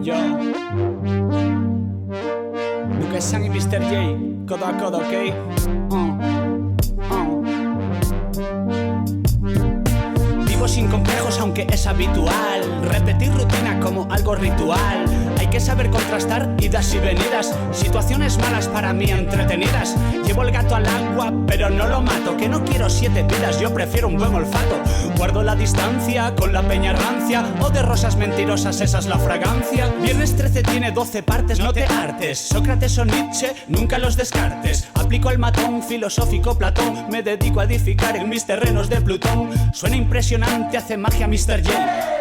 Yo. Duque San y Mr. J, codo a codo, ¿ok? Vivo sin complejos aunque es habitual repetir rutina como algo ritual. Hay que saber contrastar idas y venidas, situaciones malas para mí entretenidas. Llevo el gato al agua pero no lo mato, que no quiero 7 vidas, yo prefiero un buen olfato. Guardo la distancia con la peña rancia, o de rosas mentirosas esa es la fragancia. Viernes 13 tiene 12 partes, no te hartes. Sócrates o Nietzsche, nunca los descartes. Aplico el matón filosófico Platón, me dedico a edificar en mis terrenos de Plutón. Suena impresionante, hace magia Mr. J.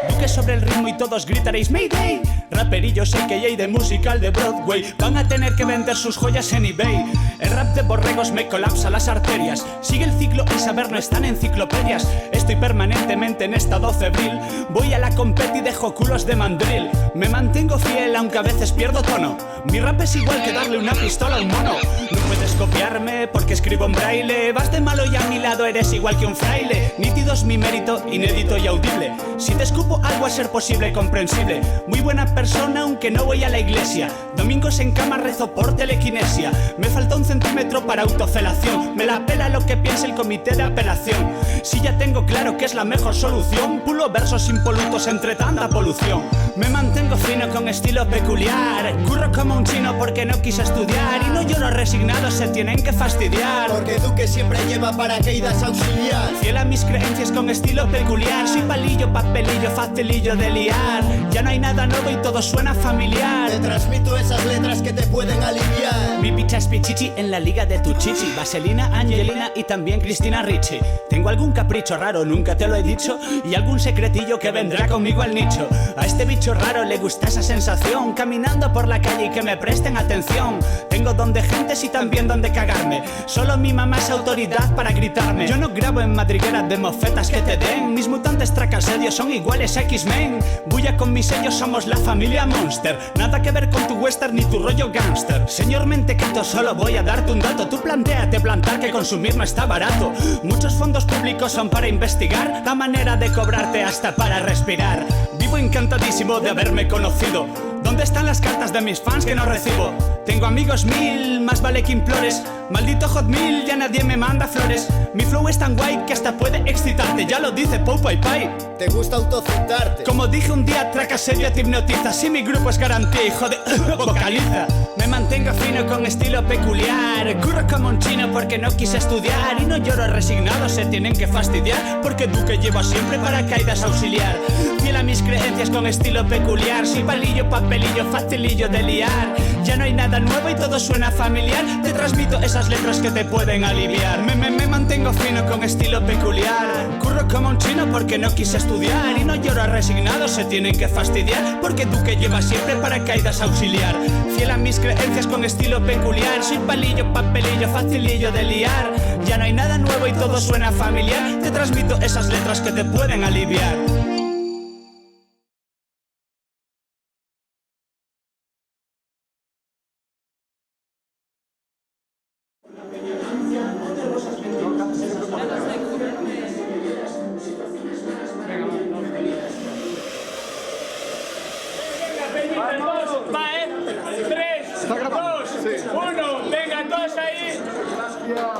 Duque sobre el ritmo y todos gritaréis Mayday. Raperillos AKA de musical de Broadway, van a tener que vender sus joyas en eBay. El rap de borregos me colapsa las arterias. Sigue el ciclo y saber no están enciclopedias. Estoy permanentemente en estado febril. Voy a la competi y dejo culos de mandril. Me mantengo fiel aunque a veces pierdo tono. Mi rap es igual que darle una pistola a un mono. No puedes copiarme porque escribo en braille. Vas de malo y a mi lado eres igual que un fraile. Nítido es mi mérito, inédito y audible. Si te escupo algo a ser posible y comprensible. Muy buena persona aunque no voy a la iglesia. Domingos en cama rezo por telequinesia. Me falta 1 centímetro para autofelación. Me la pela lo que piense el comité de apelación. Si ya tengo claro que es la mejor solución, pulo versos impolutos entre tanta polución. Me mantengo fino con estilo peculiar. Curro como un chino porque no quise estudiar. Y no lloro resignado, se tienen que fastidiar. Porque Duque siempre lleva paracaídas auxiliar. Fiel a mis creencias con estilo peculiar. Soy palillo, papelillo, facilillo de liar. Ya no hay nada nuevo y todo suena familiar. Te transmito esas letras que te pueden aliviar. Mi picha es pichichi en la liga de tu chichi. Vaselina, Angelina y también Cristina Ricci. Tengo algún capricho raro, nunca te lo he dicho. Y algún secretillo que vendrá conmigo al nicho. A este bicho raro le gusta esa sensación. Caminando por la calle y que me presten atención. Tengo don de gentes y también don de cagarme. Solo mi mamá es autoridad para gritarme. Yo no grabo en madrigueras de mofetas que te den. Mis mutantes tracasedios son iguales a X-Men. Bulla con mis sellos, somos la familia Monster. Nada que ver con tu western ni tu rollo gangster. Señor mentecato, solo voy a darte un dato. Tú plantéate plantar que consumir no está barato. Muchos fondos públicos son para investigar la manera de cobrarte hasta para respirar. Vivo encantadísimo de haberme conocido. ¿Dónde están las cartas de mis fans que no recibo? Tengo amigos 1000, más vale que implores. Maldito Hotmail, ya nadie me manda flores. Mi flow es tan guay que hasta puede excitarte. Ya lo dice Popeye Pie. Te gusta autocitarte. Como dije un día, traca serio te hipnotiza. Si mi grupo es garantía, hijo de vocaliza. Me mantengo fino con estilo peculiar. Curro como un chino porque no quise estudiar. Y no lloro resignado, se tienen que fastidiar. Porque Duque lleva siempre paracaídas auxiliar. Fiel a mis creencias con estilo peculiar. Soy palillo, papelillo, facilillo de liar. Ya no hay nada nuevo y todo suena familiar. Te transmito esas letras que te pueden aliviar. Me mantengo fino con estilo peculiar. Curro como un chino porque no quise estudiar. Y no lloro resignado, se tienen que fastidiar. Porque Duque lleva siempre paracaídas auxiliar. Fiel a mis creencias con estilo peculiar. Soy palillo, papelillo, facilillo de liar. Ya no hay nada nuevo y todo suena familiar. Te transmito esas letras que te pueden aliviar.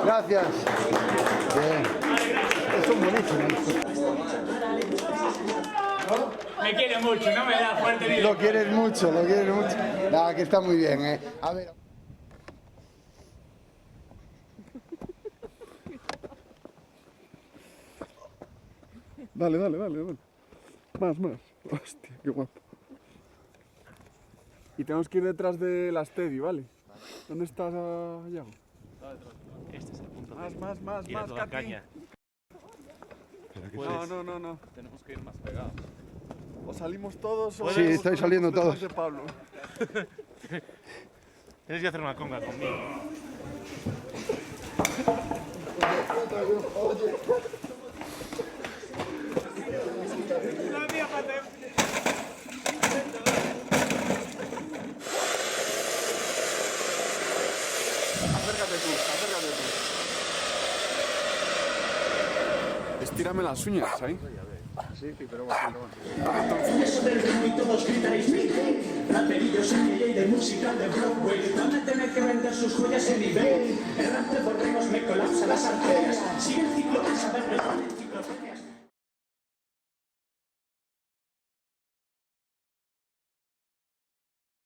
Gracias. Bien. Son buenísimos. Me quiere mucho, no me da fuerte. Lo quieres mucho, lo quieres mucho. Nada, que está muy bien, ¿eh? A ver. Dale. Más. Hostia, qué guapo. Y tenemos que ir detrás de la Steady, ¿vale? ¿Dónde estás, Yago? Este es el punto Más, ir a toda Katy. caña. No. Tenemos que ir más pegados. O salimos todos o... Sí, estoy saliendo detrás todos. de Pablo. Tienes que hacer una conga conmigo. Acércate tú. Estírame las uñas, ahí. Sí, pero bueno. Eso del ritmo y todos gritáis raperillos y de música de Broadway van a tener que vender sus joyas en eBay. El rap de borregos me colapsa las arterias. Sigue el ciclo de saber, no enciclopedias.